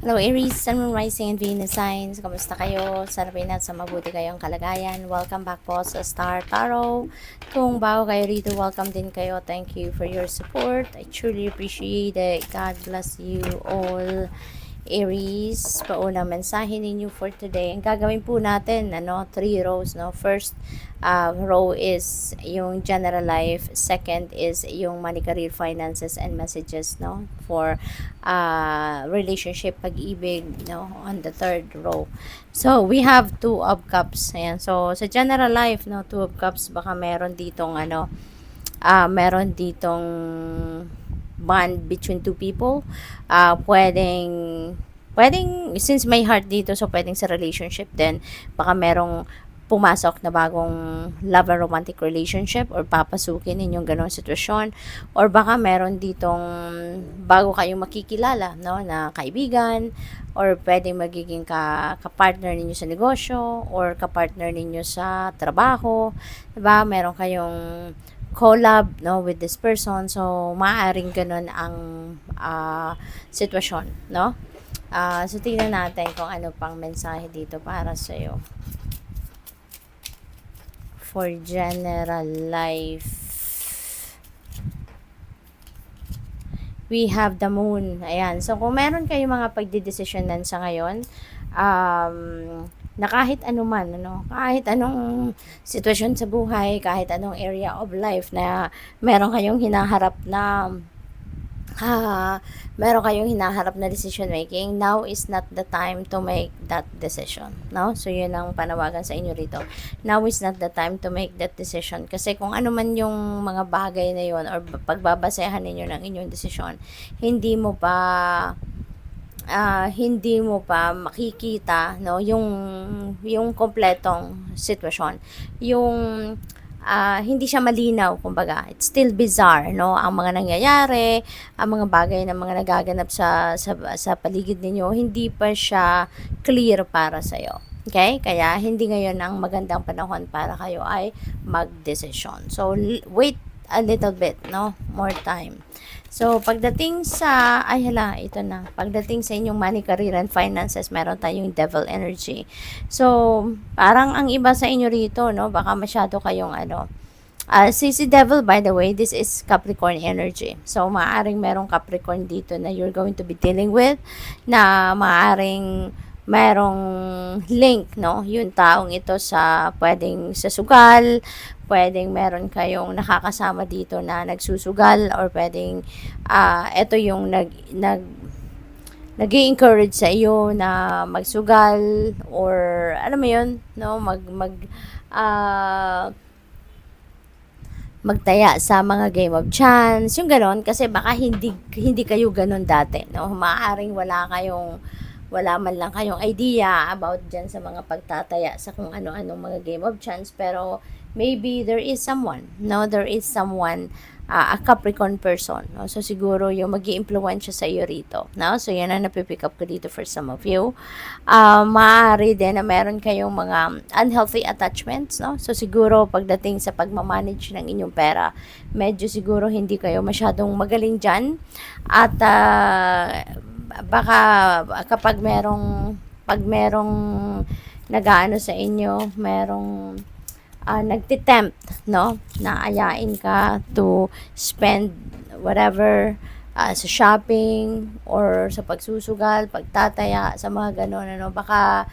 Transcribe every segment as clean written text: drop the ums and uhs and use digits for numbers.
Hello Aries, Sun, Moon, Rising, and Venus signs. Kamusta kayo? Sana rin sa mabuti kayong kalagayan. Welcome back po sa Star Tarot. Kung bago kayo rito, welcome din kayo. Thank you for your support. I truly appreciate it. God bless you all. Aries, paunang mensahe ninyo for today. Ang gagawin po natin, 3 rows, no? First row is yung general life. Second is yung money, career, finances, and messages, no? For relationship, pag-ibig, no? On the third row. So, we have 2 of cups. Ayan. So, sa general life, no? 2 of cups, baka meron ditong, meron ditong bond between two people. Pwedeng, since may heart dito, so pwedeng sa relationship din. Baka merong pumasok na bagong love and romantic relationship or papasukin ninyong ganong sitwasyon, or baka meron ditong bago kayong makikilala, no, na kaibigan, or pwedeng magiging ka-partner ninyo sa negosyo or ka-partner ninyo sa trabaho, diba? Meron kayong collab, no, with this person. So maaaring ganun ang sitwasyon, no? So tingnan natin kung ano pang mensahe dito para sa iyo for general life. We have the moon. Ayan. So kung meron kayong mga pagdidesisyonan sa ngayon, na kahit anuman, kahit anong sitwasyon sa buhay, kahit anong area of life na meron kayong hinaharap na decision making, now is not the time to make that decision, no? So yun ang panawagan sa inyo rito. Now is not the time to make that decision, kasi kung ano man yung mga bagay na yun or pagbabasehan ninyo ng inyong desisyon, hindi mo pa makikita, no, yung kompletong sitwasyon, yung hindi siya malinaw, kumbaga it's still bizarre, no, ang mga nangyayari, ang mga bagay na mga nagaganap sa paligid ninyo, hindi pa siya clear para sa iyo. Okay? Kaya hindi ngayon ang magandang panahon para kayo ay magdesisyon. So wait a little bit, no, more time. So, pagdating sa, ito na. Pagdating sa inyong money, career, and finances, meron tayong devil energy. So, parang ang iba sa inyo rito, no, baka masyado kayong, si devil, by the way, this is Capricorn energy. So, maaring merong Capricorn dito na you're going to be dealing with, na maaring merong link, no, yung taong ito sa pwedeng sa sugal, pwedeng meron kayong nakakasama dito na nagsusugal, or pwedeng ito yung nag-i-encourage sa iyo na magsugal, or alam mo yun, no, magtaya sa mga game of chance, yung ganon, kasi baka hindi kayo ganon dati, no, maaaring wala man lang kayong idea about dyan sa mga pagtataya sa kung ano-anong mga game of chance, pero maybe there is someone, a Capricorn person, no? So siguro yung mag-i-impluwensya sa iyo rito, no? So yan ang napipick up ko dito for some of you. Maaari din na meron kayong mga unhealthy attachments, no? So siguro pagdating sa pagmamanage ng inyong pera, medyo siguro hindi kayo masyadong magaling dyan, at baka kapag pag merong nagaano sa inyo, merong nagtitempt, no, na ayain ka to spend whatever, sa shopping or sa pagsusugal, pagtataya, sa mga ganon, baka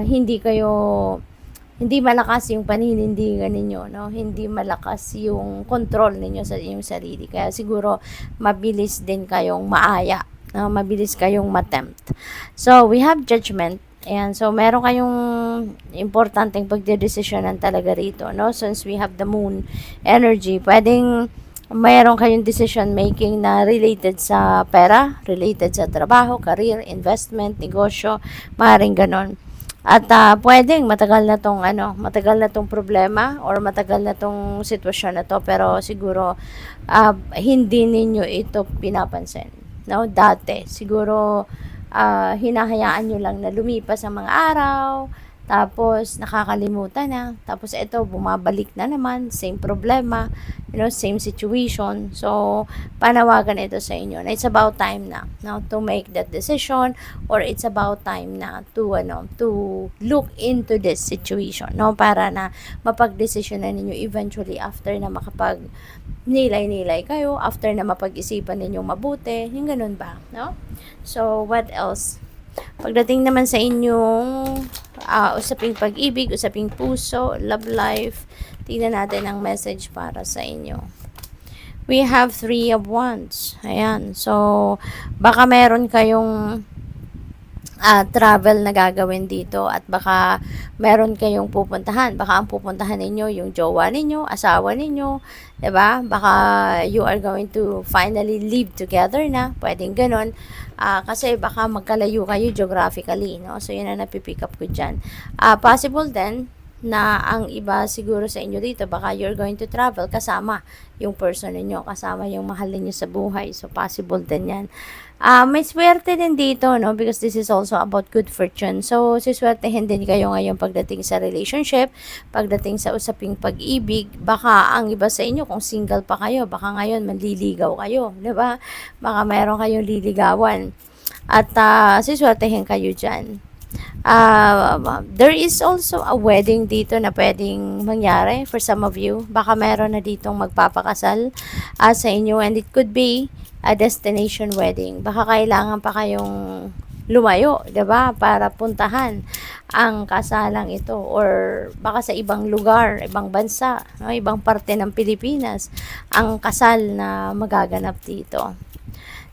hindi malakas yung paninindigan ninyo, no? Hindi malakas yung control ninyo sa inyong sarili. Kaya siguro mabilis din kayong maaya, no? Mabilis kayong matempt. So, we have judgment. Ayan, so meron kayong importanteng pagdedesisyonan talaga rito, no? Since we have the moon energy, pwedeng mayroon kayong decision making na related sa pera, related sa trabaho, career, investment, negosyo, maaaring ganon. At pwedeng matagal na tong problema or matagal na tong sitwasyon na to, pero siguro hindi ninyo ito pinapansin, no? Dati siguro hinahayaan nyo lang na lumipas ang mga araw, tapos nakakalimutan na, tapos ito bumabalik na naman, same problema, same situation. So panawagan ito sa inyo na it's about time na, to make that decision, or it's about time na to look into this situation, para na mapagdesisyon na ninyo eventually after na makapag nilay-nilay kayo, after na mapag-isipan ninyong mabuti, yung ganun ba, no? So what else? Pagdating naman sa inyong usaping pag-ibig, usaping puso, love life, tingnan natin ang message para sa inyo. We have 3 of Wands. Ayan. So, baka meron kayong travel na gagawin dito, at baka meron kayong pupuntahan. Baka ang pupuntahan ninyo yung jowa ninyo, asawa ninyo, 'di ba? Baka you are going to finally live together na. Pwedeng ganun. Kasi baka magkalayo kayo geographically, no? So yun ang napipick up ko diyan. Possible then na ang iba siguro sa inyo dito, baka you're going to travel kasama yung person ninyo, kasama yung mahal ninyo sa buhay. So possible din yan. May swerte din dito, no? Because this is also about good fortune. So, siswertehin din kayo ngayon pagdating sa relationship, pagdating sa usaping pag-ibig. Baka ang iba sa inyo, kung single pa kayo, baka ngayon manliligaw kayo, di ba? Baka mayroon kayong liligawan. At siswertehin kayo dyan. There is also a wedding dito na pwedeng mangyari for some of you. Baka meron na ditong magpapakasal sa inyo, and it could be a destination wedding. Baka kailangan pa kayong lumayo, 'di ba, para puntahan ang kasalang ito, or baka sa ibang lugar, ibang bansa, no? Ibang parte ng Pilipinas ang kasal na magaganap dito.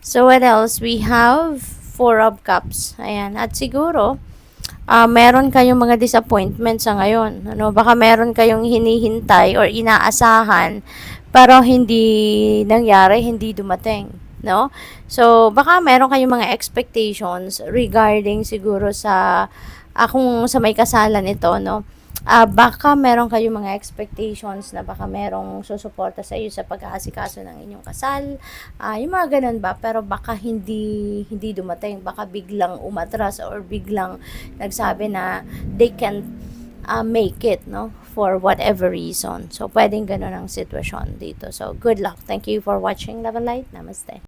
So what else? We have 4 of Cups. Ayan, at siguro meron kayong mga disappointments sa ngayon. Baka meron kayong hinihintay or inaasahan pero hindi nangyari, hindi dumating, no? So, baka meron kayong mga expectations regarding siguro sa kung sa may kasalan ito, no? Baka meron kayong mga expectations na baka merong susuporta sa iyo sa pag-aasikaso ng inyong kasal. Yung mga ganun ba, pero baka hindi dumating, baka biglang umatras or biglang nagsabi na they can make it, no, for whatever reason. So pwedeng ganun ang sitwasyon dito. So good luck. Thank you for watching Love and Light. Namaste.